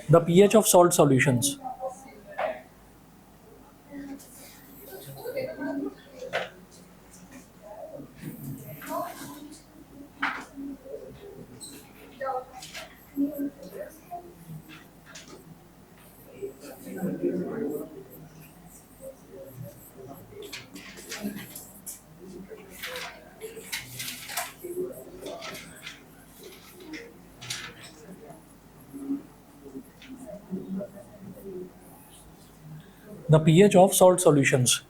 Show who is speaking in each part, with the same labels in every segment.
Speaker 1: The pH of salt solutions. The pH of salt solutions.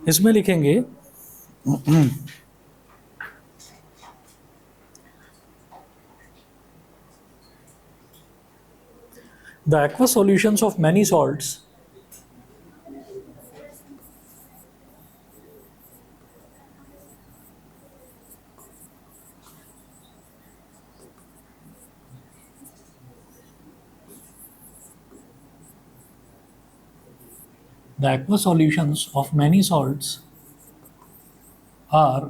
Speaker 1: इसमें लिखेंगे the aqueous solutions of many salts the aqueous solutions of many salts are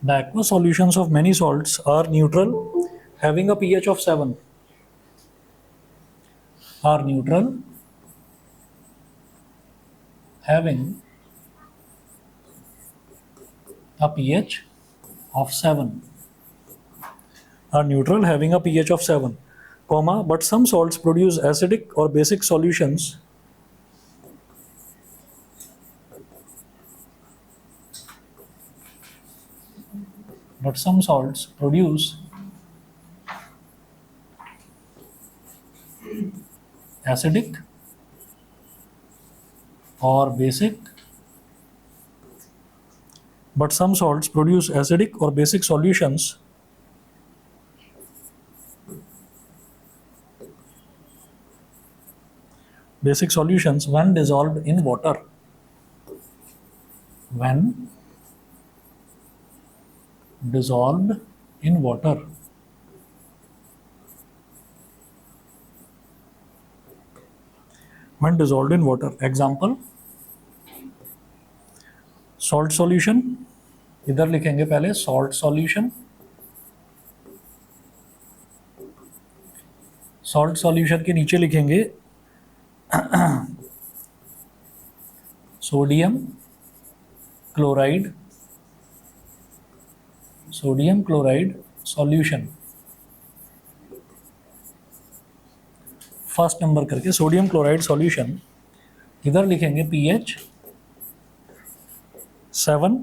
Speaker 1: the aqueous solutions of many salts are neutral, having a pH of 7. Are neutral, having a pH of 7. Are neutral, having a pH of 7, comma, but some salts produce acidic or basic solutions but some salts produce acidic or basic but some salts produce acidic or basic solutions when dissolved in water. When dissolved in water. When dissolved in water. Example, salt solution, इधर लिखेंगे पहले salt solution. Salt solution के नीचे लिखेंगे sodium chloride solution. First number करके sodium chloride solution. इधर लिखेंगे pH 7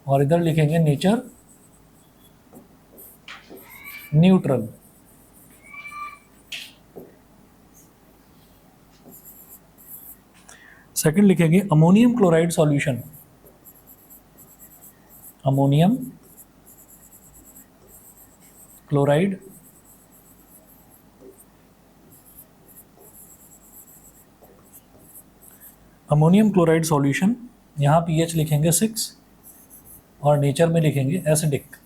Speaker 1: और इधर लिखेंगे नेचर न्यूट्रल. सेकंड लिखेंगे ammonium chloride solution. Ammonium chloride solution. यहाँ पीएच लिखेंगे 6 और नेचर में लिखेंगे एसिडिक.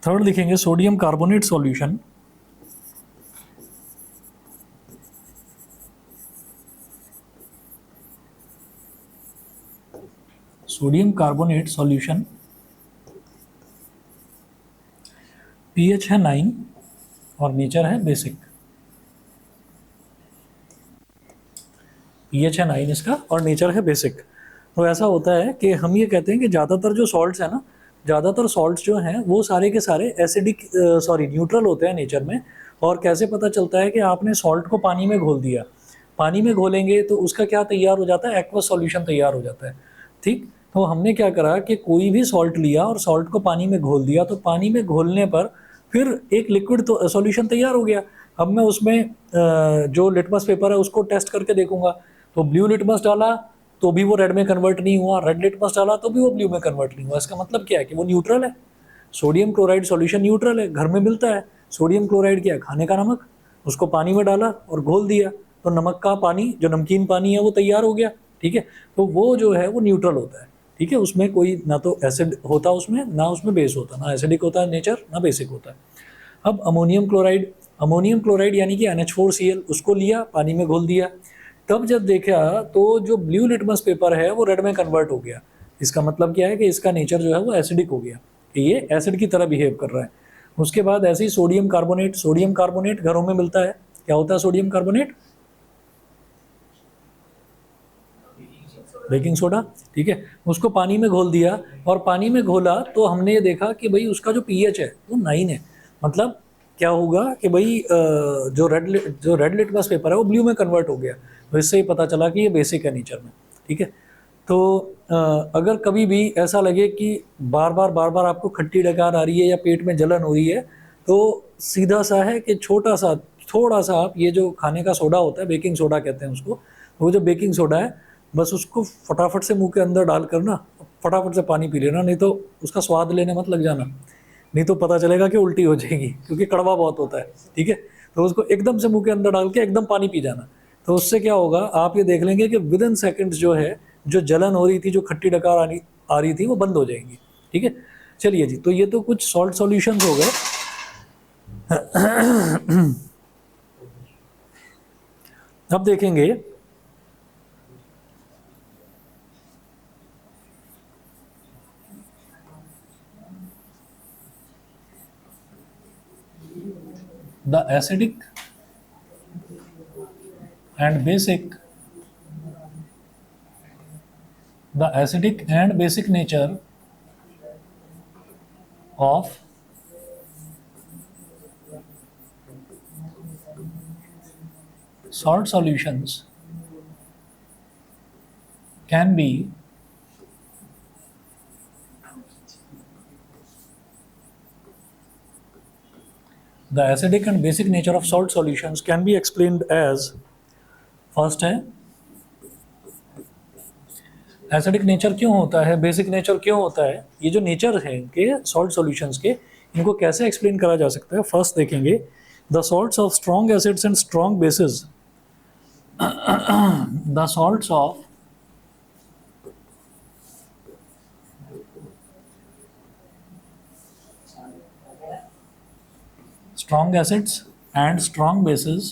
Speaker 1: थर्ड लिखेंगे sodium carbonate solution. Sodium carbonate solution pH है 9 और नेचर है बेसिक. पीएच है 9 इसका और नेचर है बेसिक. तो ऐसा होता है कि हम ये कहते हैं कि ज़्यादातर जो सॉल्ट्स है ना, ज़्यादातर सॉल्ट्स जो हैं वो सारे के सारे एसिडिक न्यूट्रल होते हैं नेचर में. और कैसे पता चलता है कि आपने सॉल्ट को पानी में घोल दिया. पानी में घोलेंगे तो उसका क्या तैयार हो जाता है, एक्वस सॉल्यूशन तैयार हो जाता है. ठीक, तो हमने क्या करा कि कोई भी सॉल्ट लिया और सॉल्ट को पानी में घोल दिया, तो पानी में घोलने पर फिर एक लिक्विड तो सॉल्यूशन तैयार हो गया. अब मैं उसमें जो लिटमस पेपर है उसको टेस्ट करके देखूंगा. तो ब्लू लिटमस डाला तो भी वो रेड में कन्वर्ट नहीं हुआ, रेड लिटमस डाला तो भी वो ब्लू में कन्वर्ट नहीं हुआ. इसका मतलब क्या है कि वो न्यूट्रल है. सोडियम क्लोराइड सॉल्यूशन न्यूट्रल है, घर में मिलता है. सोडियम क्लोराइड क्या है, खाने का नमक. उसको पानी में डाला और घोल दिया तो नमक का पानी, जो नमकीन पानी है, वो तैयार हो गया. ठीक है, तो वो जो है वो न्यूट्रल होता है. ठीक है, उसमें कोई ना तो एसिड होता उसमें, ना उसमें बेस होता, ना एसिडिक होता है नेचर, ना बेसिक होता है. अब अमोनियम क्लोराइड यानी कि NH4Cl, उसको लिया पानी में घोल दिया. तब जब देखा तो जो ब्लू लिटमस पेपर है वो रेड में कन्वर्ट हो गया. इसका मतलब क्या है कि इसका नेचर जो है वो एसिडिक हो गया, कि ये एसिड की तरह बिहेव कर रहा है। उसके बाद ऐसे ही सोडियम कार्बोनेट, सोडियम कार्बोनेट घरों में मिलता है, क्या होता है सोडियम कार्बोनेट? बेकिंग सोडा, ठीक है। उसको पानी में घोल दिया, और पानी में घोला तो हमने ये देखा कि भाई उसका जो पीएच है वो 9 है। मतलब क्या होगा कि भाई जो रेड लिटमस पेपर है वो ब्लू में कन्वर्ट हो गया। तो इससे ही पता चला कि ये बेसिक है नेचर में, ठीक है। तो अगर कभी भी ऐसा लगे कि बार बार आपको खट्टी डकार आ रही है या पेट में जलन हो रही है, तो सीधा सा है कि थोड़ा सा आप ये जो खाने का सोडा होता है, बेकिंग सोडा कहते हैं उसको, वो जो बेकिंग सोडा है, बस उसको फटाफट से मुंह के अंदर डाल कर ना फटाफट से पानी पी लेना, नहीं तो उसका स्वाद लेने मत लग जाना, नहीं तो पता चलेगा कि उल्टी हो जाएगी, क्योंकि कड़वा बहुत होता है, ठीक है। तो उसको एकदम से मुंह के अंदर डाल के एकदम पानी पी जाना। तो उससे क्या होगा, आप ये देख लेंगे कि विद इन सेकेंड्स जो है, जो जलन हो रही थी, जो खट्टी डकार आ रही थी, वो बंद हो जाएंगी, ठीक है। चलिए जी, तो ये तो कुछ सॉल्ट सॉल्यूशंस हो गए। अब देखेंगे the acidic and basic nature of salt solutions can be the acidic and basic nature of salt solutions can be explained as, first है एसिडिक नेचर क्यों होता है, बेसिक नेचर क्यों होता है, ये जो नेचर है इनके सॉल्ट सॉल्यूशंस के, इनको कैसे एक्सप्लेन करा जा सकता है। फर्स्ट देखेंगे the salts of strong acids and strong bases, the salts of strong acids and strong bases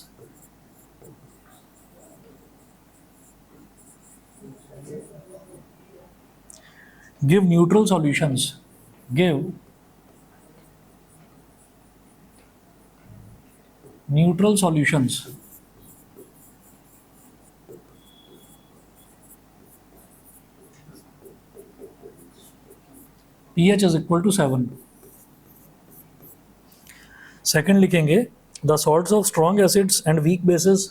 Speaker 1: give neutral solutions, give neutral solutions pH is equal to 7। Second लिखेंगे the salts of strong acids and weak bases,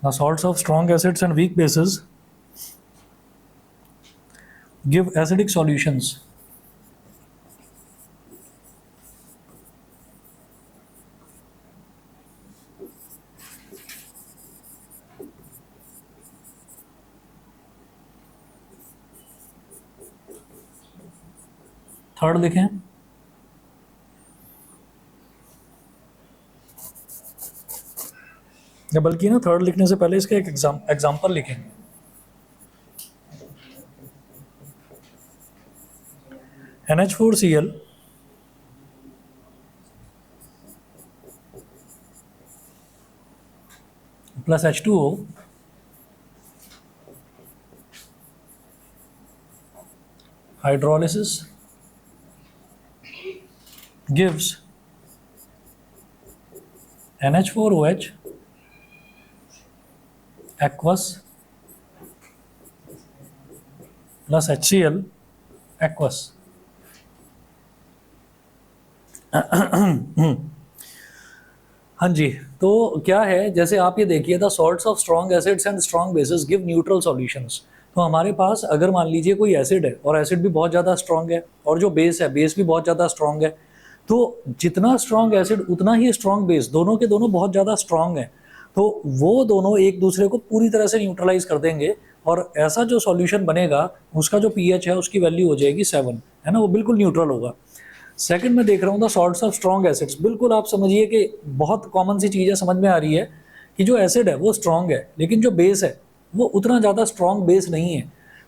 Speaker 1: the salts of strong acids and weak bases give acidic solutions, third लिखें या बल्कि ना third लिखने से पहले इसका एक एग्जाम्पल लिखें। NH4Cl plus H2O hydrolysis gives NH4OH aqueous plus HCl aqueous। हाँ जी, तो क्या है, जैसे आप ये देखिए the salts of strong acids and strong bases give neutral solutions. तो हमारे पास अगर मान लीजिए कोई एसिड है और एसिड भी बहुत ज़्यादा स्ट्रॉन्ग है, और जो बेस है बेस भी बहुत ज़्यादा स्ट्रॉन्ग है, तो जितना स्ट्रॉन्ग एसिड उतना ही स्ट्रॉन्ग बेस, दोनों के दोनों बहुत ज़्यादा स्ट्रॉन्ग है, तो वो दोनों एक दूसरे को पूरी तरह से न्यूट्रलाइज कर देंगे, और ऐसा जो सॉल्यूशन बनेगा उसका जो पीएच है उसकी वैल्यू हो जाएगी 7, है ना, वो बिल्कुल न्यूट्रल होगा। सेकंड में देख रहा हूँ the salts of strong acids, बिल्कुल आप समझिए कि बहुत कॉमन सी चीज़ है, समझ में आ रही है कि जो एसिड है वो स्ट्रॉन्ग है, लेकिन जो बेस है वो उतना ज़्यादा स्ट्रॉन्ग बेस नहीं है।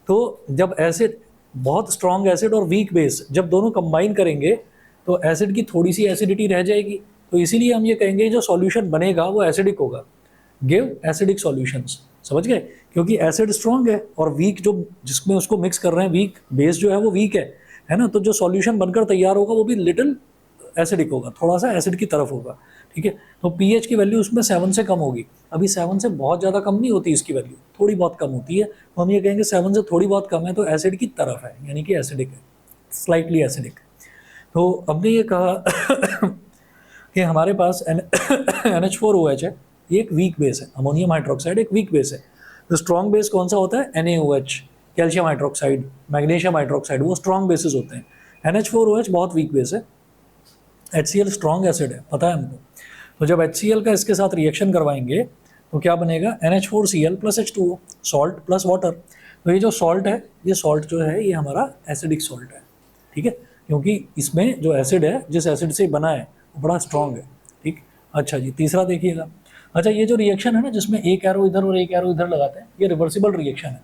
Speaker 1: तो जब एसिड, बहुत स्ट्रॉन्ग एसिड और वीक बेस जब दोनों कंबाइन करेंगे तो एसिड की थोड़ी सी एसिडिटी रह जाएगी। तो इसीलिए हम ये कहेंगे जो सॉल्यूशन बनेगा वो एसिडिक होगा, गिव एसिडिक सॉल्यूशंस। समझ गए? क्योंकि एसिड स्ट्रॉन्ग है और वीक जो जिसमें उसको मिक्स कर रहे हैं, वीक बेस जो है वो वीक है ना। तो जो सॉल्यूशन बनकर तैयार होगा वो भी लिटिल एसिडिक होगा, थोड़ा सा एसिड की तरफ होगा। ठीक है, तो पीएच की वैल्यू उसमें 7 से कम होगी। अभी 7 से बहुत ज़्यादा कम नहीं होती इसकी वैल्यू, थोड़ी बहुत कम होती है। तो हम ये कहेंगे 7 से थोड़ी बहुत कम है तो एसिड की तरफ है, यानी कि एसिडिक है, स्लाइटली एसिडिक। तो हमने ये कहा कि हमारे पास NH4OH है, ये एक वीक बेस है। अमोनियम हाइड्रोक्साइड एक वीक बेस है। तो स्ट्रॉन्ग बेस कौन सा होता है? NaOH, calcium hydroxide, magnesium hydroxide, वो स्ट्रॉन्ग बेसिस होते हैं। NH4OH बहुत वीक बेस है। HCl स्ट्रॉन्ग एसिड है, पता है हमको। तो जब HCl का इसके साथ रिएक्शन करवाएंगे तो क्या बनेगा? NH4Cl plus H2O, salt plus water. तो ये जो सॉल्ट है, ये सॉल्ट जो है ये हमारा एसिडिक सॉल्ट है। ठीक है, क्योंकि इसमें जो एसिड है, जिस एसिड से बना है वो बड़ा स्ट्रॉन्ग है। ठीक। अच्छा जी, तीसरा देखिएगा। अच्छा, ये जो रिएक्शन है ना जिसमें एक एरो इधर और एक एरो इधर लगाते हैं, ये रिवर्सिबल रिएक्शन है।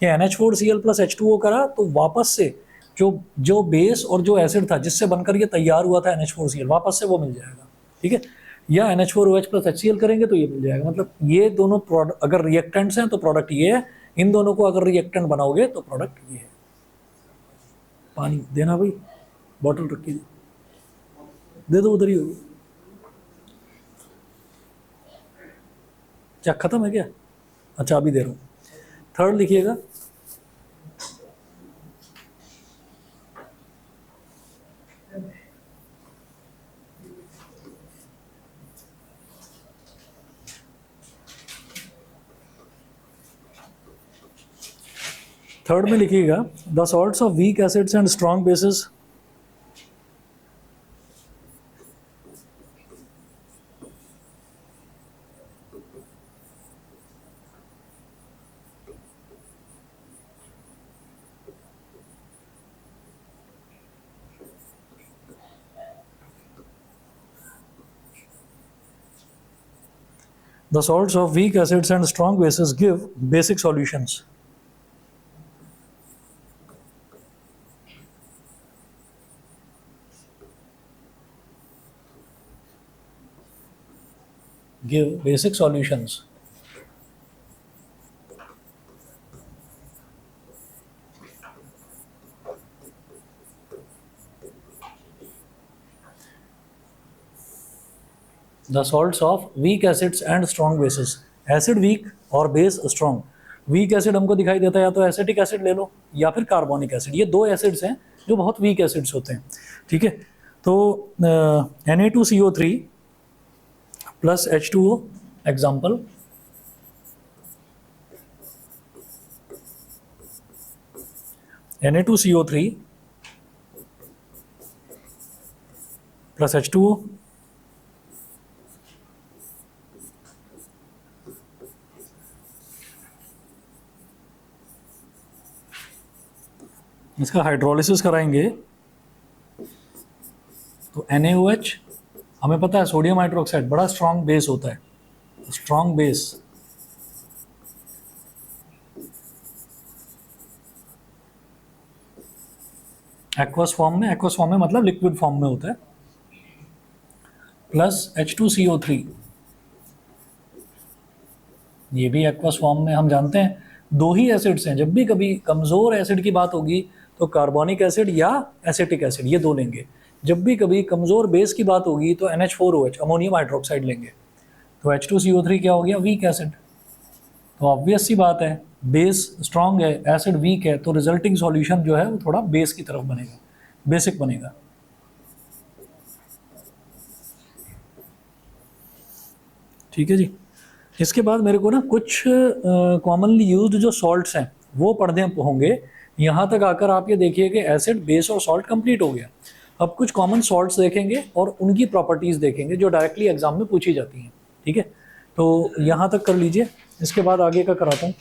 Speaker 1: ये NH4Cl प्लस H2O करा तो वापस से जो जो बेस और जो एसिड था जिससे बनकर ये तैयार हुआ था NH4Cl, वापस से वो मिल जाएगा। ठीक है, या NH4OH प्लस HCl करेंगे तो ये मिल जाएगा। मतलब ये दोनों प्रोडक्ट अगर रिएक्टेंट्स हैं तो प्रोडक्ट ये है, इन दोनों को अगर रिएक्टेंट बनाओगे तो प्रोडक्ट ये है। पानी देना भाई, बॉटल रखी दे दो, उधर ही होगी। क्या खत्म है क्या? अच्छा, अभी दे रहा हूँ। थर्ड लिखिएगा। थर्ड में लिखिएगा, the salts of weak acids and strong bases the salts of weak acids and strong bases give basic solutions. Give basic solutions. The salts of weak acids and strong bases. Acid weak और base strong. Weak acid हमको दिखाई देता है या तो acetic acid ले लो या फिर कार्बोनिक एसिड। ये दो एसिड्स हैं जो बहुत वीक एसिड्स होते हैं। ठीक है, तो Na2CO3 plus H2O example. Na2CO3 plus H2O, इसका हाइड्रोलिसिस कराएंगे तो NaOH, हमें पता है सोडियम हाइड्रोक्साइड बड़ा स्ट्रॉन्ग बेस होता है, स्ट्रॉन्ग बेस। एक्वस फॉर्म में मतलब लिक्विड फॉर्म में होता है, प्लस H2CO3, ये भी एक्वस फॉर्म में। हम जानते हैं दो ही एसिड्स हैं, जब भी कभी कमज़ोर एसिड की बात होगी तो कार्बोनिक एसिड या एसिटिक एसिड, ये दो लेंगे। जब भी कभी कमज़ोर बेस की बात होगी तो NH4OH, अमोनियम हाइड्रोक्साइड लेंगे। तो H2CO3 क्या हो गया? Weak acid. तो ऑब्वियस सी बात है, बेस स्ट्रॉन्ग है, एसिड वीक है, तो रिजल्टिंग सॉल्यूशन जो है वो थोड़ा बेस की तरफ बनेगा, बेसिक बनेगा। ठीक है जी। इसके बाद मेरे को ना कुछ कॉमनली यूज्ड जो सॉल्ट्स हैं वो पढ़ने होंगे। यहाँ तक आकर आप ये देखिए कि एसिड, बेस और सॉल्ट कंप्लीट हो गया। अब कुछ कॉमन सॉल्ट्स देखेंगे और उनकी प्रॉपर्टीज़ देखेंगे जो डायरेक्टली एग्जाम में पूछी जाती हैं। ठीक है, तो यहाँ तक कर लीजिए, इसके बाद आगे का कराता हूँ।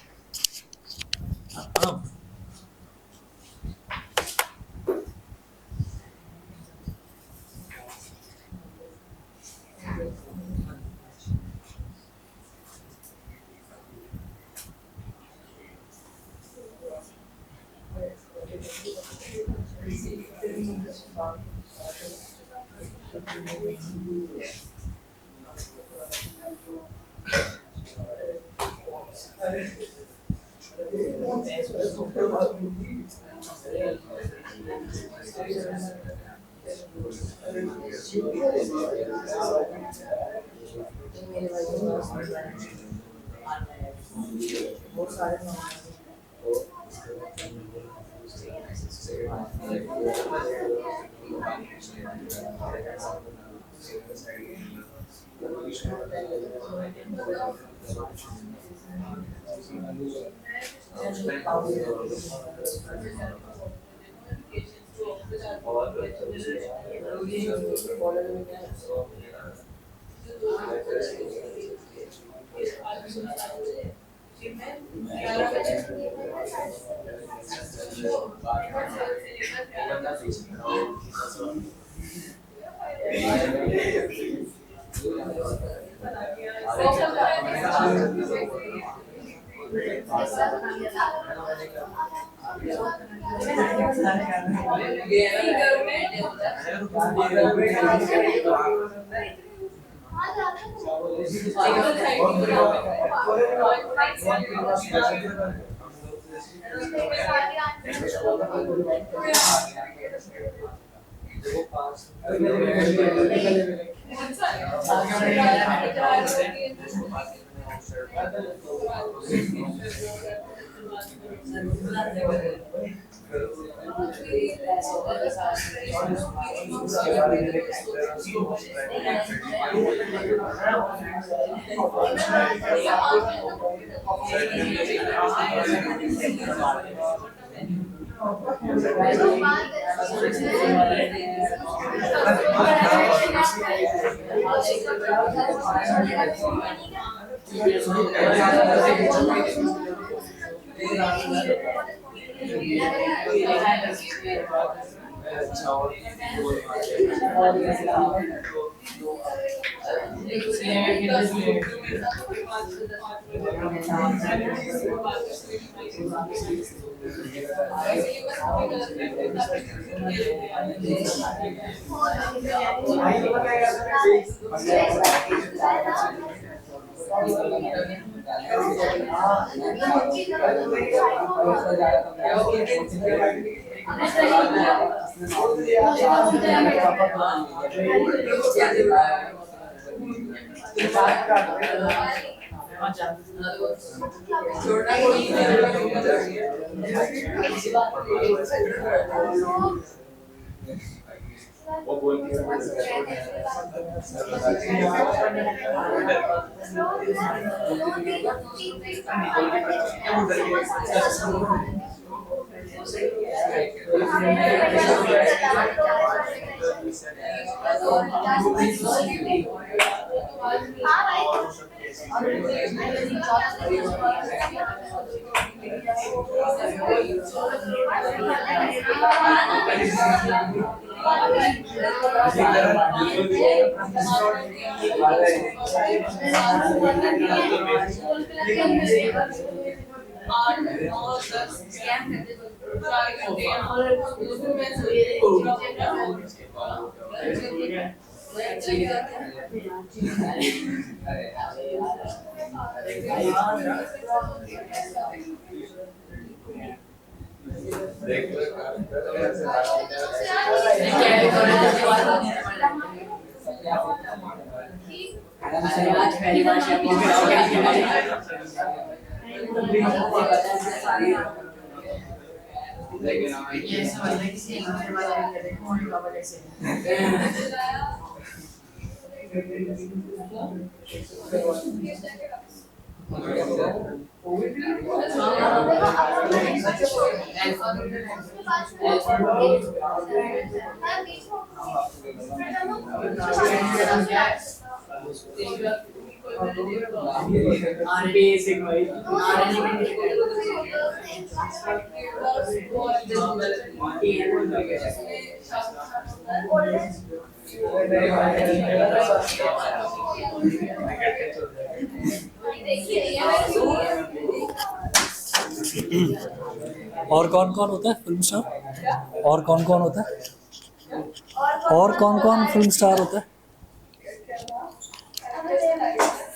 Speaker 1: और कौन कौन होता है फिल्म स्टार? और कौन कौन होता है? और कौन कौन फिल्म स्टार होता है?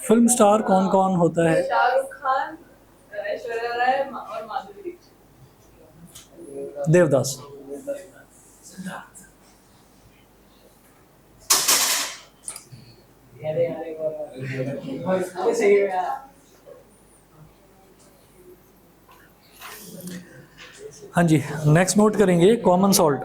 Speaker 1: फिल्म स्टार कौन कौन होता है?
Speaker 2: शाहरुख खान, ऐश्वर्या राय और माधुरी दीक्षित।
Speaker 1: देवदास। हाँ जी, नेक्स्ट नोट करेंगे कॉमन सॉल्ट।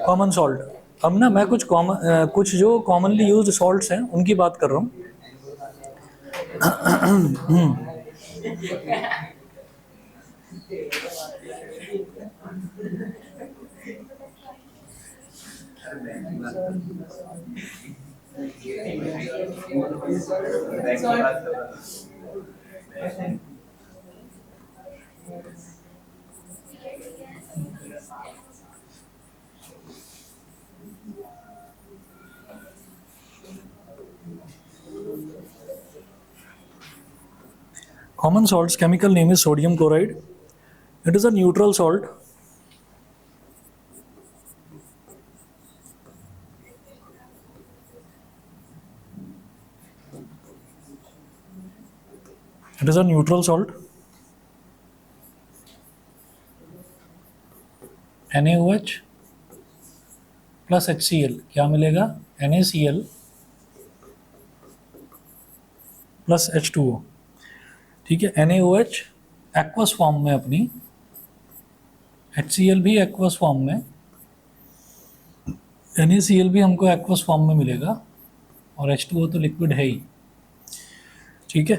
Speaker 1: Common salt. अब ना मैं कुछ जो कॉमनली यूज्ड सॉल्ट्स हैं उनकी बात कर रहा हूँ। Common salt's chemical name is sodium chloride. It is a neutral salt. It is a neutral salt. NaOH plus HCl क्या मिलेगा? NaCl plus H2O। ठीक है, NaOH एक्वस फॉर्म में अपनी, HCl भी एक्वस फॉर्म में, NaCl भी हमको एक्वस फॉर्म में मिलेगा और H2O तो लिक्विड है ही। ठीक है,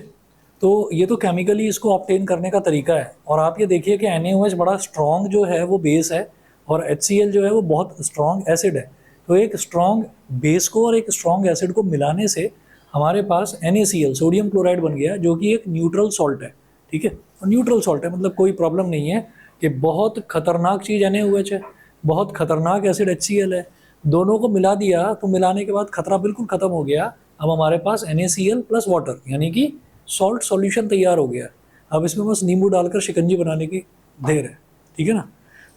Speaker 1: तो ये तो केमिकली इसको ऑब्टेन करने का तरीका है। और आप ये देखिए कि NaOH बड़ा स्ट्रॉन्ग जो है वो बेस है और HCl जो है वो बहुत स्ट्रॉन्ग एसिड है। तो एक स्ट्रॉन्ग बेस को और एक स्ट्रॉन्ग एसिड को मिलाने से हमारे पास NaCl सोडियम क्लोराइड बन गया, जो कि एक न्यूट्रल सॉल्ट है। ठीक है, और न्यूट्रल सॉल्ट है मतलब कोई प्रॉब्लम नहीं है कि बहुत खतरनाक चीज़ NaOH है, बहुत खतरनाक एसिड HCl है। दोनों को मिला दिया तो मिलाने के बाद खतरा बिल्कुल ख़त्म हो गया। अब हमारे पास NaCl प्लस वाटर यानी कि सॉल्ट सॉल्यूशन तैयार हो गया। अब इसमें बस नींबू डालकर शिकंजी बनाने की देर है। ठीक है ना,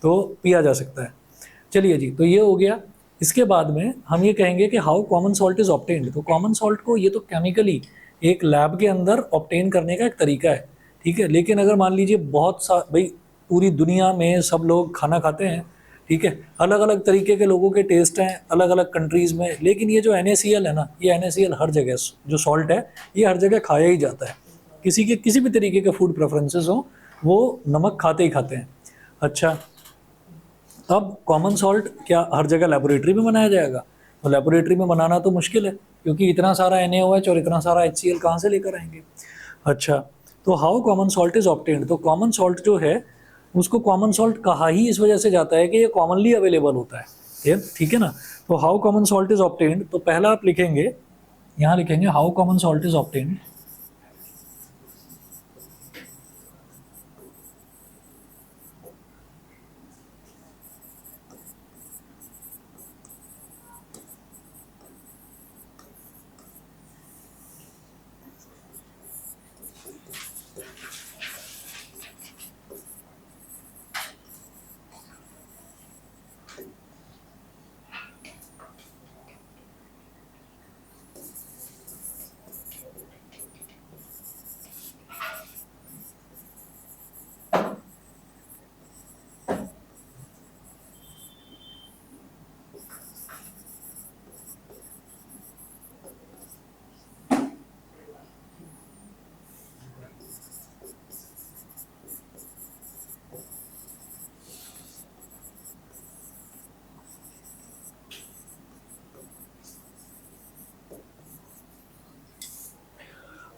Speaker 1: तो पिया जा सकता है। चलिए जी, तो ये हो गया। इसके बाद में हम ये कहेंगे कि how common salt is obtained. तो कॉमन सॉल्ट को ये तो केमिकली एक लैब के अंदर ऑब्टेन करने का एक तरीका है। ठीक है, लेकिन अगर मान लीजिए बहुत सा भाई पूरी दुनिया में सब लोग खाना खाते हैं, ठीक है, अलग अलग तरीके के लोगों के टेस्ट हैं अलग अलग कंट्रीज़ में, लेकिन ये जो NaCl है ना, ये NaCl हर जगह जो सॉल्ट है ये हर जगह खाया ही जाता है। किसी के किसी भी तरीके के फूड प्रेफरेंसेस हो वो नमक खाते ही खाते हैं। अच्छा, अब कॉमन सॉल्ट क्या हर जगह लेबोरेटरी में बनाया जाएगा? तो लेबोरेटरी में बनाना तो मुश्किल है, क्योंकि इतना सारा NaOH और इतना सारा HCl कहाँ से लेकर आएंगे। अच्छा, तो how common salt is obtained. तो कॉमन सॉल्ट जो है उसको कॉमन सॉल्ट कहा ही इस वजह से जाता है कि ये कॉमनली अवेलेबल होता है। ठीक है ना, तो how common salt is obtained, तो पहला आप लिखेंगे, यहाँ लिखेंगे how common salt is obtained.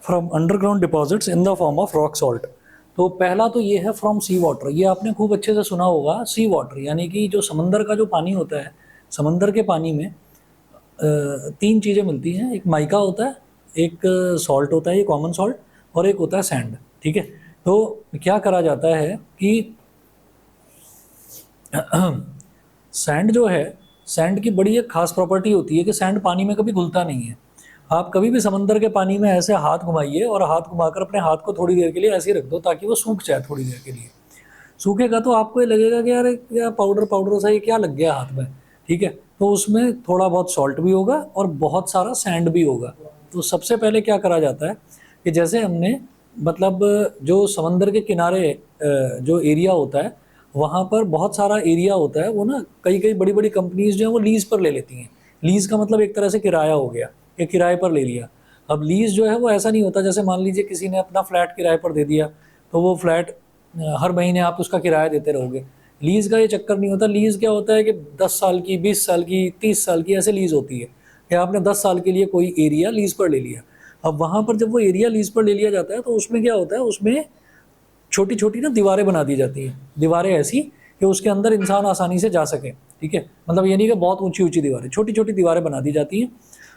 Speaker 1: from underground deposits in the form of rock salt। तो पहला तो ये है फ्रॉम सी वाटर, ये आपने खूब अच्छे से सुना होगा, सी वाटर यानी कि जो समंदर का जो पानी होता है, समंदर के पानी में तीन चीज़ें मिलती हैं, एक माइका होता है, एक सॉल्ट होता है, ये कॉमन सॉल्ट, और एक होता है सैंड। ठीक है, तो क्या करा जाता है कि सैंड जो है, सैंड की बड़ी एक खास प्रॉपर्टी होती है कि सैंड पानी में कभी घुलता नहीं है। आप कभी भी समंदर के पानी में ऐसे हाथ घुमाइए और हाथ घुमाकर अपने हाथ को थोड़ी देर के लिए ऐसे ही रख दो ताकि वो सूख जाए थोड़ी देर के लिए। सूखेगा तो आपको ये लगेगा कि यार क्या पाउडर पाउडर सा ये क्या लग गया हाथ में। ठीक है, तो उसमें थोड़ा बहुत सॉल्ट भी होगा और बहुत सारा सैंड भी होगा। तो सबसे पहले क्या करा जाता है कि जैसे हमने मतलब जो समंदर के किनारे जो एरिया होता है वहाँ पर बहुत सारा एरिया होता है, वो ना कई कई बड़ी बड़ी कंपनीज जो है वो लीज़ पर ले लेती हैं। लीज़ का मतलब एक तरह से किराया हो गया, या किराए पर ले लिया। अब लीज़ जो है वो ऐसा नहीं होता जैसे मान लीजिए किसी ने अपना फ्लैट किराए पर दे दिया तो वो फ्लैट हर महीने आप उसका किराया देते रहोगे। लीज़ का ये चक्कर नहीं होता। लीज़ क्या होता है कि 10 साल की, 20 साल की, 30 साल की ऐसे लीज़ होती है कि आपने 10 साल के लिए कोई एरिया लीज़ पर ले लिया। अब वहाँ पर जब वो एरिया लीज़ पर ले लिया जाता है तो उसमें क्या होता है, उसमें छोटी छोटी ना दीवारें बना दी जाती हैं। दीवारें ऐसी कि उसके अंदर इंसान आसानी से जा सके। ठीक है, मतलब ये नहीं कि बहुत ऊंची ऊंची दीवारें, छोटी छोटी दीवारें बना दी जाती हैं।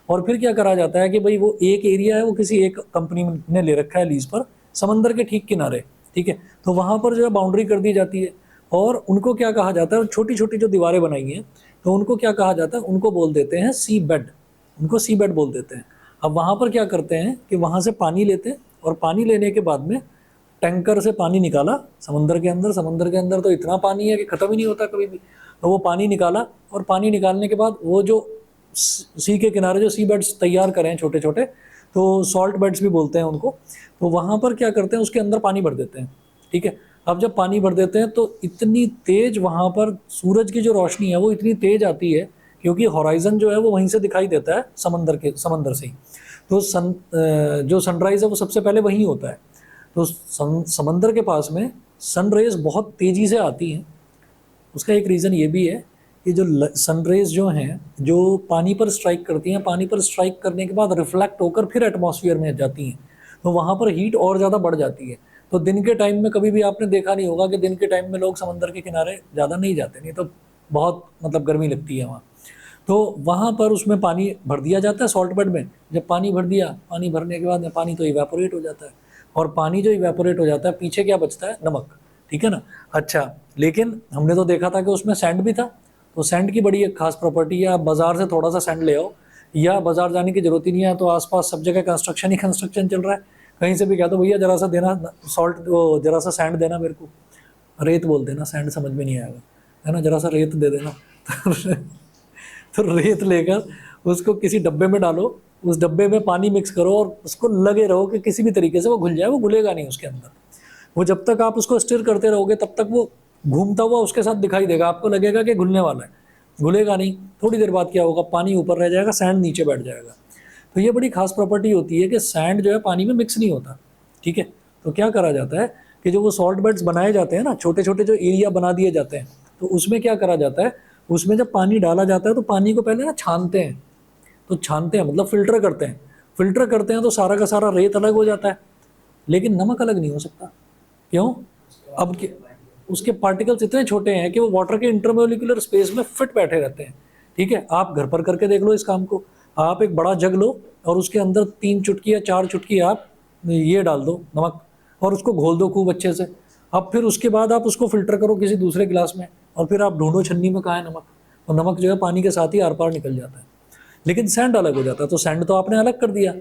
Speaker 1: और फिर क्या करा जाता है कि भाई वो एक एरिया है, वो किसी एक कंपनी ने ले रखा है लीज पर, समंदर के ठीक किनारे। ठीक है, तो वहाँ पर जो है बाउंड्री कर दी जाती है और उनको क्या कहा जाता है, छोटी छोटी जो दीवारें बनाई हैं तो उनको क्या कहा जाता है, उनको बोल देते हैं सी बेड। उनको सी बेड बोल देते हैं। अब वहाँ पर क्या करते हैं कि वहाँ से पानी लेते हैं और पानी लेने के बाद में टैंकर से पानी निकाला समंदर के अंदर। समंदर के अंदर तो इतना पानी है कि ख़त्म ही नहीं होता कभी भी। तो वो पानी निकाला और पानी निकालने के बाद वो जो सी के किनारे जो सी बेड्स तैयार करें हैं छोटे छोटे, तो सॉल्ट बेड्स भी बोलते हैं उनको, तो वहाँ पर क्या करते हैं, उसके अंदर पानी भर देते हैं। ठीक है, अब जब पानी भर देते हैं तो इतनी तेज़ वहाँ पर सूरज की जो रोशनी है वो इतनी तेज़ आती है क्योंकि हॉराइजन जो है वो वहीं से दिखाई देता है, समंदर से ही। तो जो सनराइज़ है वो सबसे पहले वहीं होता है। तो समंदर के पास में सन रेज बहुत तेज़ी से आती हैं। उसका एक रीज़न ये भी है कि जो सन रेज जो हैं जो पानी पर स्ट्राइक करती हैं, पानी पर स्ट्राइक करने के बाद रिफ्लेक्ट होकर फिर एटमॉस्फेयर में जाती हैं, तो वहाँ पर हीट और ज़्यादा बढ़ जाती है। तो दिन के टाइम में कभी भी आपने देखा नहीं होगा कि दिन के टाइम में लोग समंदर के किनारे ज़्यादा नहीं जाते, नहीं तो बहुत मतलब गर्मी लगती है वहाँ। तो वहाँ पर उसमें पानी भर दिया जाता है सॉल्ट बेड में। जब पानी भर दिया, पानी भरने के बाद में पानी तो इवेपोरेट हो जाता है, और पानी जो इवेपोरेट हो जाता है पीछे क्या बचता है, नमक। ठीक है ना। अच्छा, लेकिन हमने तो देखा था कि उसमें सैंड भी था। तो सैंड की बड़ी एक खास प्रॉपर्टी है, आप बाज़ार से थोड़ा सा सैंड ले आओ, या बाज़ार जाने की ज़रूरत ही नहीं है, तो आसपास सब जगह कंस्ट्रक्शन ही कंस्ट्रक्शन चल रहा है, कहीं से भी कह दो भैया ज़रा सा देना सॉल्ट, ज़रा सा सैंड देना मेरे को, रेत बोल देना, सैंड समझ में नहीं आएगा, है ना, ज़रा सा रेत दे देना। तो रेत लेकर उसको किसी डब्बे में डालो, उस डब्बे में पानी मिक्स करो और उसको लगे रहो कि किसी भी तरीके से वो घुल जाए। वो घुलेगा नहीं उसके अंदर, वो जब तक आप उसको स्टिर करते रहोगे तब तक वो घूमता हुआ उसके साथ दिखाई देगा, आपको लगेगा कि घुलने वाला है, घुलेगा नहीं। थोड़ी देर बाद क्या होगा, पानी ऊपर रह जाएगा, सैंड नीचे बैठ जाएगा। तो ये बड़ी खास प्रॉपर्टी होती है कि सैंड जो है पानी में मिक्स नहीं होता। ठीक है, तो क्या करा जाता है कि जो वो सॉल्ट बेड्स बनाए जाते हैं ना, छोटे छोटे जो एरिया बना दिए जाते हैं, तो उसमें क्या करा जाता है, उसमें जब पानी डाला जाता है तो पानी को पहले ना छानते हैं। तो छानते हैं मतलब फिल्टर करते हैं। फिल्टर करते हैं तो सारा का सारा रेत अलग हो जाता है, लेकिन नमक अलग नहीं हो सकता। क्यों? अब उसके पार्टिकल्स इतने छोटे हैं कि वो वाटर के इंटरमोलिकुलर स्पेस में फिट बैठे रहते हैं। ठीक है, आप घर पर करके देख लो इस काम को। आप एक बड़ा जग लो और उसके अंदर 3 चुटकी या 4 चुटकी आप ये डाल दो नमक, और उसको घोल दो खूब अच्छे से। अब फिर उसके बाद आप उसको फिल्टर करो किसी दूसरे गिलास में, और फिर आप ढूंढो छन्नी में कहाँ है नमक, और नमक जो है पानी के साथ ही आर पार निकल जाता है। लेकिन सैंड अलग हो जाता है। तो सैंड तो आपने अलग कर दिया,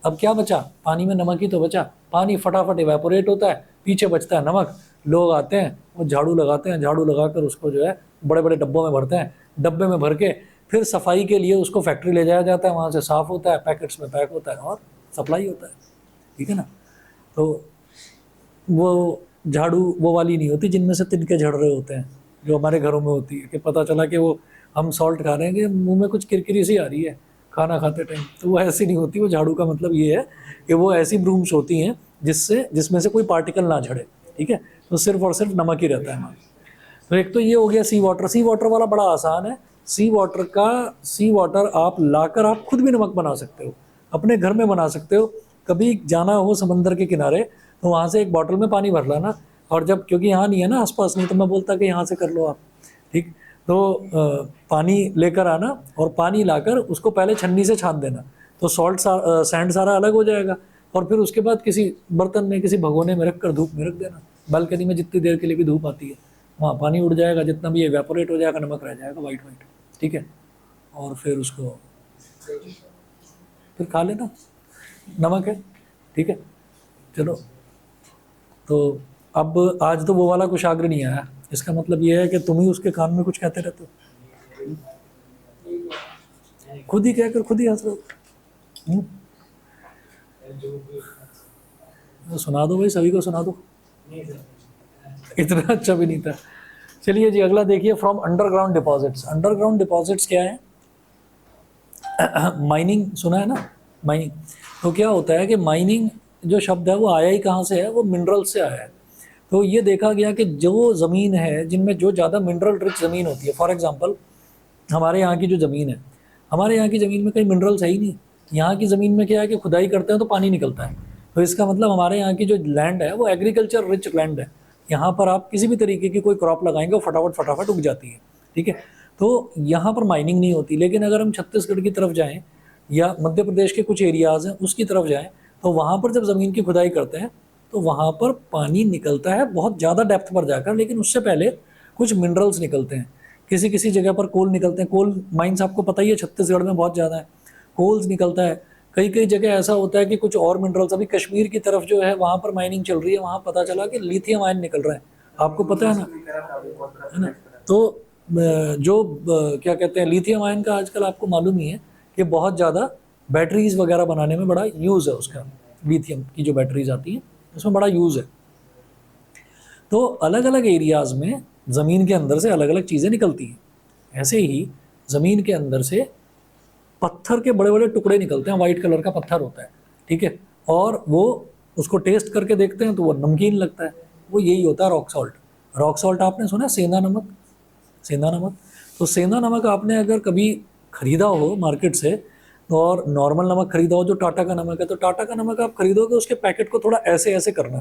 Speaker 1: अब क्या बचा, पानी में नमक ही तो बचा। पानी फटाफट इवेपोरेट होता है, पीछे बचता है नमक। लोग आते हैं, वो झाड़ू लगाते हैं, झाड़ू लगाकर उसको जो है बड़े बड़े डब्बों में भरते हैं। डब्बे में भर के फिर सफाई के लिए उसको फैक्ट्री ले जाया जाता है, वहाँ से साफ़ होता है, पैकेट्स में पैक होता है और सप्लाई होता है। ठीक है ना। तो वो झाड़ू वो वाली नहीं होती जिनमें से तिनके झड़ रहे होते हैं, जो हमारे घरों में होती है, कि पता चला कि वो हम सॉल्ट खा रहे हैं कि मुंह में कुछ किरकिरी सी आ रही है खाना खाते टाइम, तो वो ऐसी नहीं होती। वो झाड़ू का मतलब ये है कि वो ऐसी ब्रूम्स होती हैं जिसमें से कोई पार्टिकल ना झड़े। ठीक है, तो सिर्फ और सिर्फ नमक ही रहता है। तो एक तो ये हो गया सी वाटर। सी वाटर वाला बड़ा आसान है। सी वाटर आप लाकर आप खुद भी नमक बना सकते हो, अपने घर में बना सकते हो। कभी जाना हो समंदर के किनारे तो वहाँ से एक बॉटल में पानी भर लाना, और जब, क्योंकि यहाँ नहीं है ना आसपास, नहीं तो मैं बोलता कि यहाँ से कर लो आप, ठीक। तो पानी लेकर आना और पानी लाकर उसको पहले छन्नी से छान देना, तो सैंड सारा अलग हो जाएगा, और फिर उसके बाद किसी बर्तन में, किसी भगोने में रख कर धूप में रख देना। बालकनी में जितनी देर के लिए भी धूप आती है वहाँ पानी उड़ जाएगा, जितना भी एवेपोरेट हो जाएगा, नमक रह जाएगा वाइट वाइट, ठीक है। और फिर उसको फिर खा लेना, नमक है, ठीक है। चलो, तो अब आज तो वो वाला कुशाग्र नहीं आया, इसका मतलब ये है कि तुम ही उसके कान में कुछ कहते रहते हो, खुद ही कहकर खुद ही हंस रहे हो। तो सुना दो भाई, सभी को सुना दो, इतना अच्छा भी नहीं था। चलिए जी, अगला देखिए, from underground deposits. Underground deposits क्या है? माइनिंग सुना है ना, माइनिंग। तो क्या होता है कि माइनिंग जो शब्द है वो आया ही कहाँ से है? वो मिनरल से आया है। तो ये देखा गया कि जो ज़मीन है जिनमें जो ज़्यादा मिनरल रिच ज़मीन होती है, फॉर एग्जांपल हमारे यहाँ की जो ज़मीन है, हमारे यहाँ की ज़मीन में कई मिनरल्स है ही नहीं। यहाँ की ज़मीन में क्या है कि खुदाई करते हैं तो पानी निकलता है। तो इसका मतलब हमारे यहाँ की जो लैंड है वो एग्रीकल्चर रिच लैंड है। यहाँ पर आप किसी भी तरीके की कोई क्रॉप लगाएंगे वो फटाफट फटाफट उग जाती है, ठीक है। तो यहाँ पर माइनिंग नहीं होती। लेकिन अगर हम छत्तीसगढ़ की तरफ जाएँ या मध्य प्रदेश के कुछ एरियाज़ हैं उसकी तरफ जाएँ, तो वहाँ पर जब ज़मीन की खुदाई करते हैं तो वहाँ पर पानी निकलता है बहुत ज़्यादा डेप्थ पर जाकर, लेकिन उससे पहले कुछ मिनरल्स निकलते हैं। किसी किसी जगह पर कोल निकलते हैं, कोल माइंस आपको पता ही है छत्तीसगढ़ में बहुत ज़्यादा है, कोल्स निकलता है। कई कई जगह ऐसा होता है कि कुछ और मिनरल्स, अभी कश्मीर की तरफ जो है वहाँ पर माइनिंग चल रही है, वहाँ पता चला कि लिथियम आयन निकल रहा है, आपको पता है ना। तो क्या कहते हैं, लिथियम आयन का आजकल आपको मालूम ही है कि बहुत ज़्यादा बैटरीज वगैरह बनाने में बड़ा यूज़ है उसका। लिथियम की जो बैटरीज आती हैं उसमें बड़ा यूज़ है। तो अलग अलग एरियाज़ में ज़मीन के अंदर से अलग अलग चीज़ें निकलती हैं। ऐसे ही ज़मीन के अंदर से पत्थर के बड़े बड़े टुकड़े निकलते हैं, वाइट कलर का पत्थर होता है, ठीक है। और वो उसको टेस्ट करके देखते हैं तो वो नमकीन लगता है, वो यही होता है रॉक सॉल्ट। रॉक सॉल्ट आपने सुना है, सेंधा नमक, सेंधा नमक। तो सेंधा नमक आपने अगर कभी खरीदा हो मार्केट से, और नॉर्मल नमक खरीदा हो जो टाटा का नमक है, तो टाटा का नमक आप खरीदोगे उसके पैकेट को थोड़ा ऐसे ऐसे करना,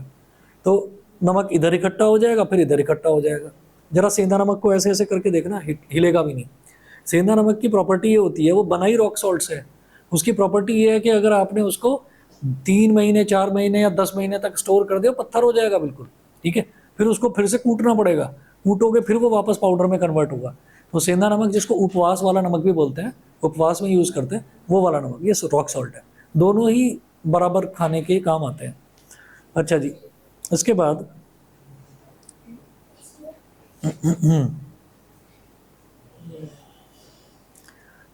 Speaker 1: तो नमक इधर इकट्ठा हो जाएगा, फिर इधर इकट्ठा हो जाएगा। जरा सेंधा नमक को ऐसे ऐसे करके देखना, हिलेगा भी नहीं। सेंधा नमक की प्रॉपर्टी ये होती है, वो बना ही रॉक सॉल्ट से है। उसकी प्रॉपर्टी ये है कि अगर आपने उसको 3 महीने, 4 महीने या 10 महीने तक स्टोर कर दिया, पत्थर हो जाएगा बिल्कुल, ठीक है। फिर उसको फिर से कूटना पड़ेगा, कूटोगे फिर वो वापस पाउडर में कन्वर्ट होगा। तो सेंधा नमक, जिसको उपवास वाला नमक भी बोलते हैं, उपवास में यूज़ करते हैं, वो वाला नमक ये रॉक सॉल्ट है। दोनों ही बराबर खाने के काम आते हैं। अच्छा जी, इसके बाद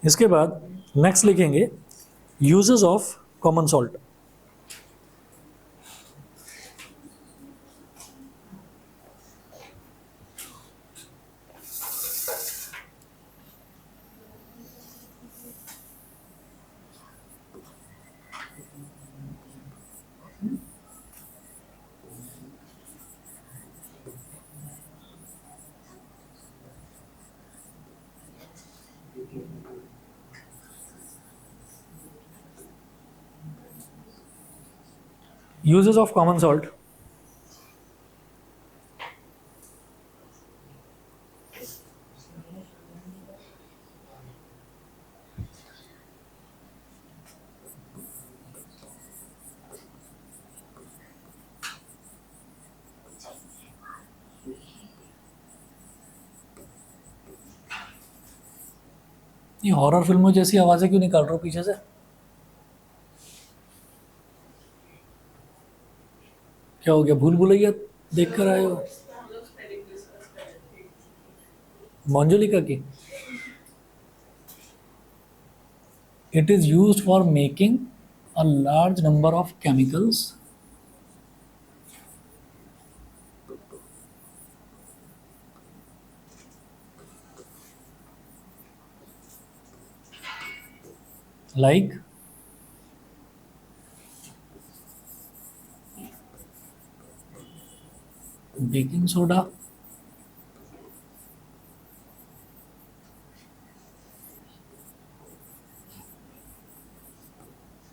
Speaker 1: इसके बाद नेक्स्ट लिखेंगे uses of common salt. Uses of common salt, ये हॉरर फिल्मों जैसी आवाज़ें क्यों निकाल रहे हो पीछे से? क्या हो गया, भूल भुलैया देख कर आए हो? मंजुलिका की। It is used for making a large number of chemicals like baking soda,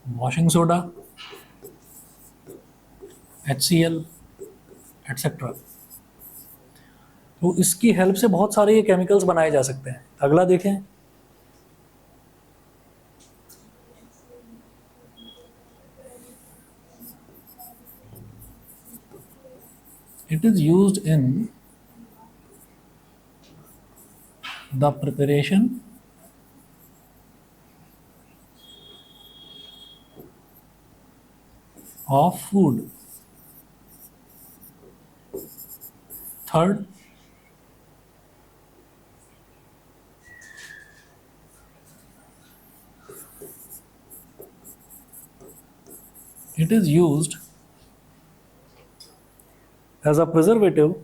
Speaker 1: washing soda, HCl etcetera. तो इसकी हेल्प से बहुत सारे ये केमिकल्स बनाए जा सकते हैं। अगला देखें, it is used in the preparation of food. Third, it is used as a preservative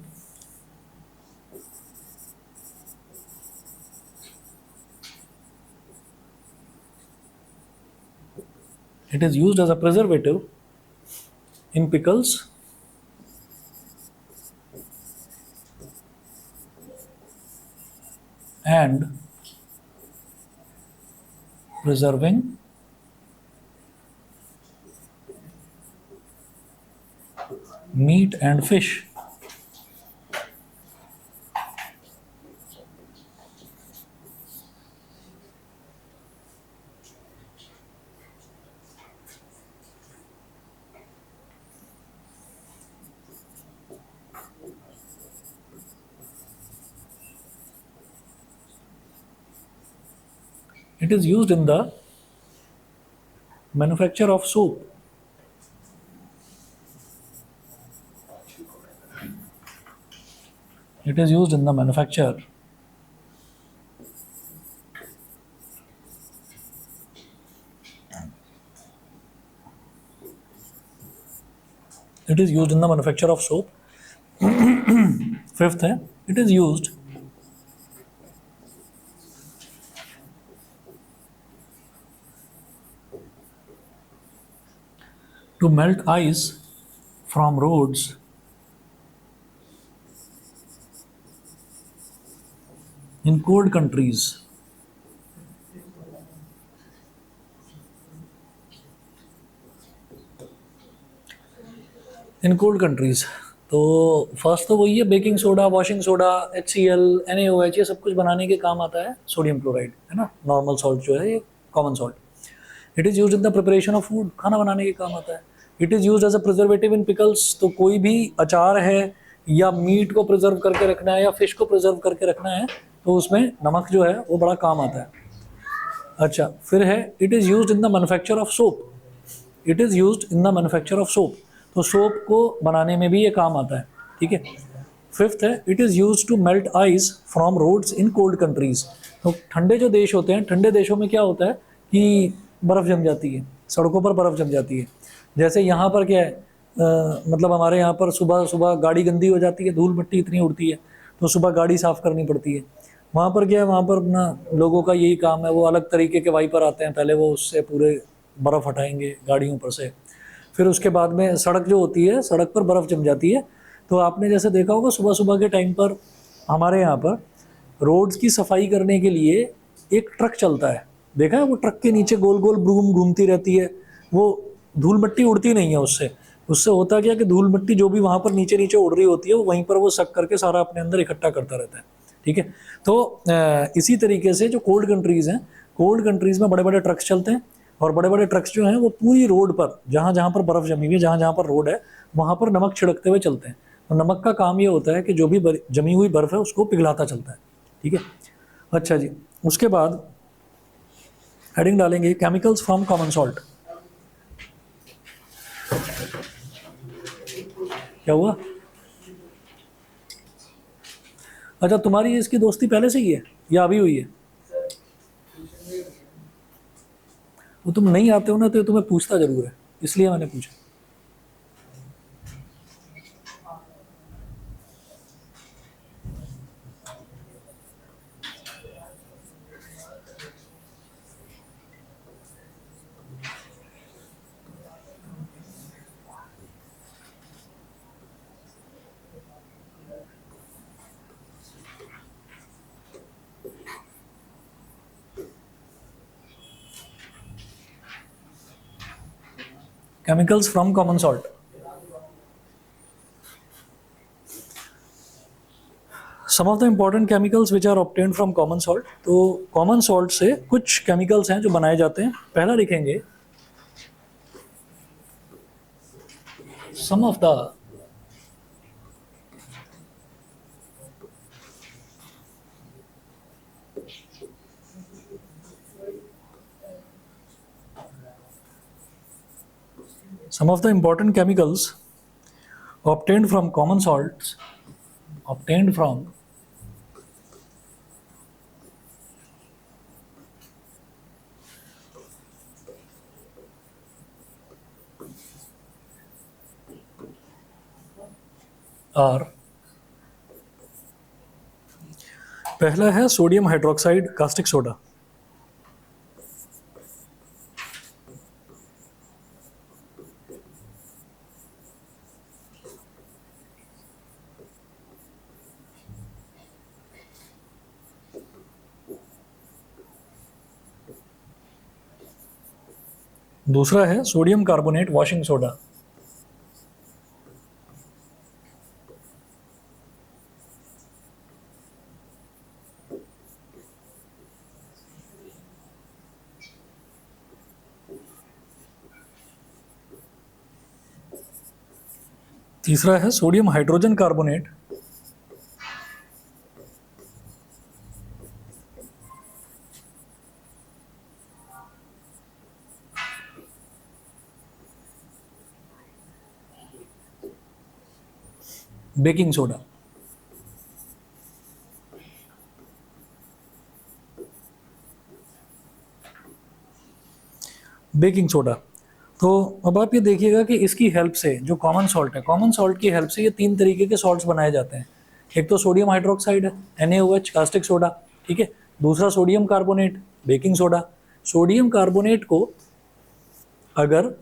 Speaker 1: it is used as a preservative in pickles and preserving meat and fish. It is used in the manufacture of soap. It is used in the manufacture it is used in the manufacture of soap. Fifth है, it is used to melt ice from roads in cold countries. In cold countries. तो first तो वही है, baking soda, washing soda, HCl, NaOH, ये सब कुछ बनाने के काम आता है सोडियम क्लोराइड, है ना, नॉर्मल सॉल्ट जो है, ये common salt. It is use in the preparation of food, खाना बनाने के काम आता है। It is use as a preservative in pickles, तो कोई भी अचार है या मीट को प्रिजर्व करके रखना है या फिश को प्रिजर्व करके रखना है तो उसमें नमक जो है वो बड़ा काम आता है। अच्छा, फिर है it is use in the manufacture of soap. It is use in the manufacture of soap, तो सोप को बनाने में भी ये काम आता है, ठीक है। फिफ्थ है it is use to melt ice from roads in cold countries. तो ठंडे जो देश होते हैं, ठंडे देशों में क्या होता है कि बर्फ़ जम जाती है, सड़कों पर बर्फ़ जम जाती है। जैसे यहाँ पर क्या है, मतलब हमारे यहाँ पर सुबह सुबह गाड़ी गंदी हो जाती है, धूल मिट्टी इतनी उड़ती है, तो सुबह गाड़ी साफ़ करनी पड़ती है। वहाँ पर क्या है, वहाँ पर अपना लोगों का यही काम है, वो अलग तरीके के वाइपर आते हैं, पहले वो उससे पूरे बर्फ़ हटाएंगे गाड़ियों पर से, फिर उसके बाद में सड़क जो होती है, सड़क पर बर्फ़ जम जाती है। तो आपने जैसे देखा होगा सुबह सुबह के टाइम पर हमारे यहाँ पर रोड्स की सफाई करने के लिए एक ट्रक चलता है, देखा है, वो ट्रक के नीचे गोल गोल ब्रूम घूमती रहती है, वो धूल मिट्टी उड़ती नहीं है उससे। उससे होता क्या कि धूल मिट्टी जो भी वहाँ पर नीचे नीचे उड़ रही होती है वो वहीं पर वो सक करके सारा अपने अंदर इकट्ठा करता रहता है, ठीक है। तो इसी तरीके से जो कोल्ड कंट्रीज़ हैं, कोल्ड कंट्रीज़ में बड़े बड़े ट्रक्स चलते हैं, और बड़े बड़े ट्रक्स जो हैं वो पूरी रोड पर, जहाँ जहाँ पर बर्फ़ जमी हुई है, जहाँ जहाँ पर रोड है, वहाँ पर नमक छिड़कते हुए चलते हैं। तो नमक का काम ये होता है कि जो भी जमी हुई बर्फ़ है उसको पिघलाता चलता है, ठीक है। अच्छा जी, उसके बाद हेडिंग डालेंगे केमिकल्स फ्रॉम कॉमन सॉल्ट। क्या हुआ? अच्छा, तुम्हारी इसकी दोस्ती पहले से ही है या अभी हुई है? वो तुम नहीं आते हो ना, तो तुम्हें पूछता जरूर है, इसलिए मैंने पूछा। Chemicals from common salt. Some of the important chemicals which are obtained from common salt. तो कॉमन सॉल्ट से कुछ केमिकल्स हैं जो बनाए जाते हैं। पहला लिखेंगे some of the important chemicals obtained from common salts obtained from are, पहला है सोडियम हाइड्रोक्साइड कास्टिक सोडा। दूसरा है सोडियम कार्बोनेट वॉशिंग सोडा। तीसरा है sodium hydrogen carbonate. Baking soda. Baking soda. तो अब आप ये देखिएगा कि इसकी हेल्प से जो कॉमन सॉल्ट है, कॉमन सॉल्ट की हेल्प से ये 3 तरीके के सॉल्ट्स बनाए जाते हैं। एक तो सोडियम हाइड्रोक्साइड है NaOH कास्टिक सोडा, ठीक है। दूसरा sodium carbonate baking soda. Sodium carbonate को अगर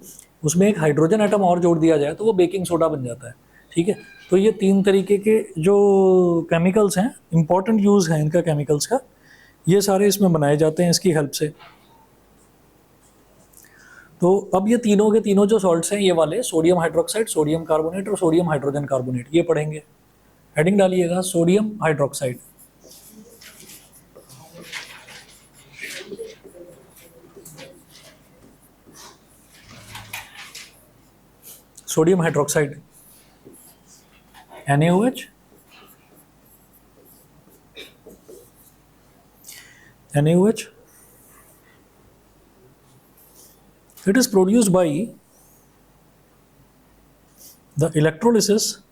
Speaker 1: उसमें एक हाइड्रोजन एटम और जोड़ दिया जाए तो वो बेकिंग सोडा बन जाता है, ठीक है। तो ये 3 तरीके के जो केमिकल्स हैं, इंपॉर्टेंट यूज़ है इनका केमिकल्स का, ये सारे इसमें बनाए जाते हैं इसकी हेल्प से। तो अब ये तीनों के तीनों जो सॉल्ट्स हैं, ये वाले सोडियम हाइड्रोक्साइड, सोडियम कार्बोनेट और सोडियम हाइड्रोजन कार्बोनेट, ये पढ़ेंगे। हेडिंग डालिएगा sodium hydroxide. Sodium hydroxide NaOH, NaOH, it is produced by the electrolysis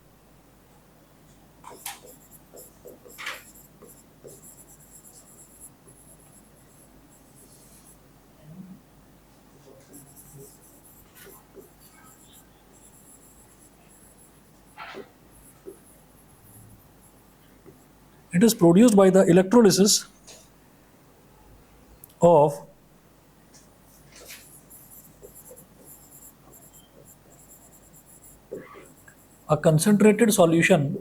Speaker 1: of a concentrated aqueous solution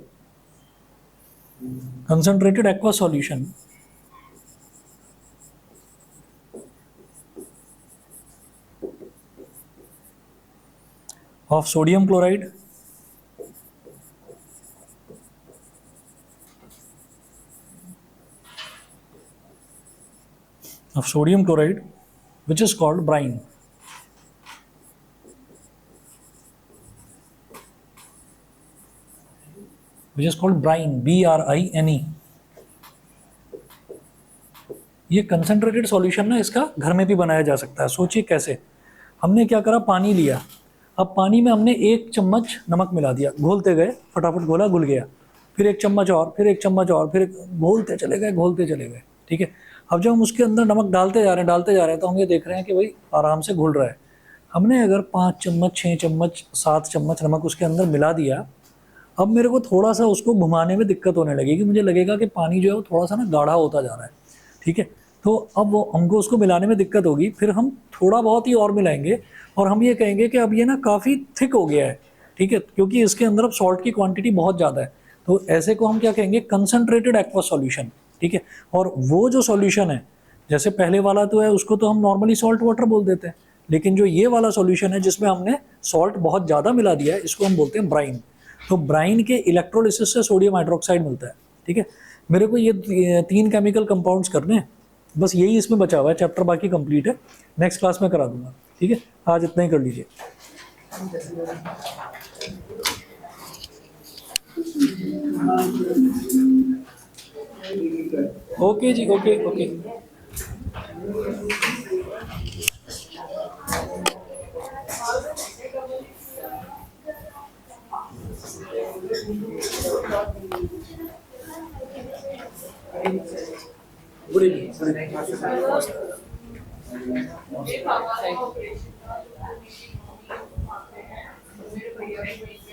Speaker 1: of sodium chloride, which is called brine. Which is called brine, BRINE। ये concentrated solution ना इसका घर में भी बनाया जा सकता है। सोचिए कैसे। हमने क्या करा, पानी लिया, अब पानी में हमने 1 चम्मच नमक मिला दिया, घोलते गए, फटाफट घोला, घुल गया, फिर 1 चम्मच और, फिर 1 चम्मच और, फिर घोलते चले गए, ठीक है। अब जब हम उसके अंदर नमक डालते जा रहे हैं तो हम ये देख रहे हैं कि भाई आराम से घुल रहा है। हमने अगर 5 चम्मच, 6 चम्मच, 7 चम्मच नमक उसके अंदर मिला दिया, अब मेरे को थोड़ा सा उसको घुमाने में दिक्कत होने लगेगी, मुझे लगेगा कि पानी जो है वो थोड़ा सा ना गाढ़ा होता जा रहा है, ठीक है। तो अब वो हमको उसको मिलाने में दिक्कत होगी, फिर हम थोड़ा बहुत ही और मिलाएंगे और हम ये कहेंगे कि अब ये ना काफ़ी थिक हो गया है, ठीक है, क्योंकि इसके अंदर अब सॉल्ट की क्वांटिटी बहुत ज़्यादा है। तो ऐसे को हम क्या कहेंगे, कंसनट्रेटेड एक्वस सॉल्यूशन, ठीक है। और वो जो सॉल्यूशन है, जैसे पहले वाला तो है उसको तो हम नॉर्मली सॉल्ट वाटर बोल देते हैं, लेकिन जो ये वाला सॉल्यूशन है जिसमें हमने सॉल्ट बहुत ज़्यादा मिला दिया है, इसको हम बोलते हैं ब्राइन। तो ब्राइन के इलेक्ट्रोलिसिस से सोडियम हाइड्रोक्साइड मिलता है। ठीक है। मेरे को ये 3 केमिकल कंपाउंड्स करने हैं, बस यही इसमें बचा हुआ है चैप्टर, बाकी कंप्लीट है, नेक्स्ट क्लास में करा दूंगा। ठीक है, आज इतना ही कर लीजिए। ओके जी, ओके ओके। Good evening.
Speaker 2: ये पापा का ऑपरेशन था, मेरे भैया को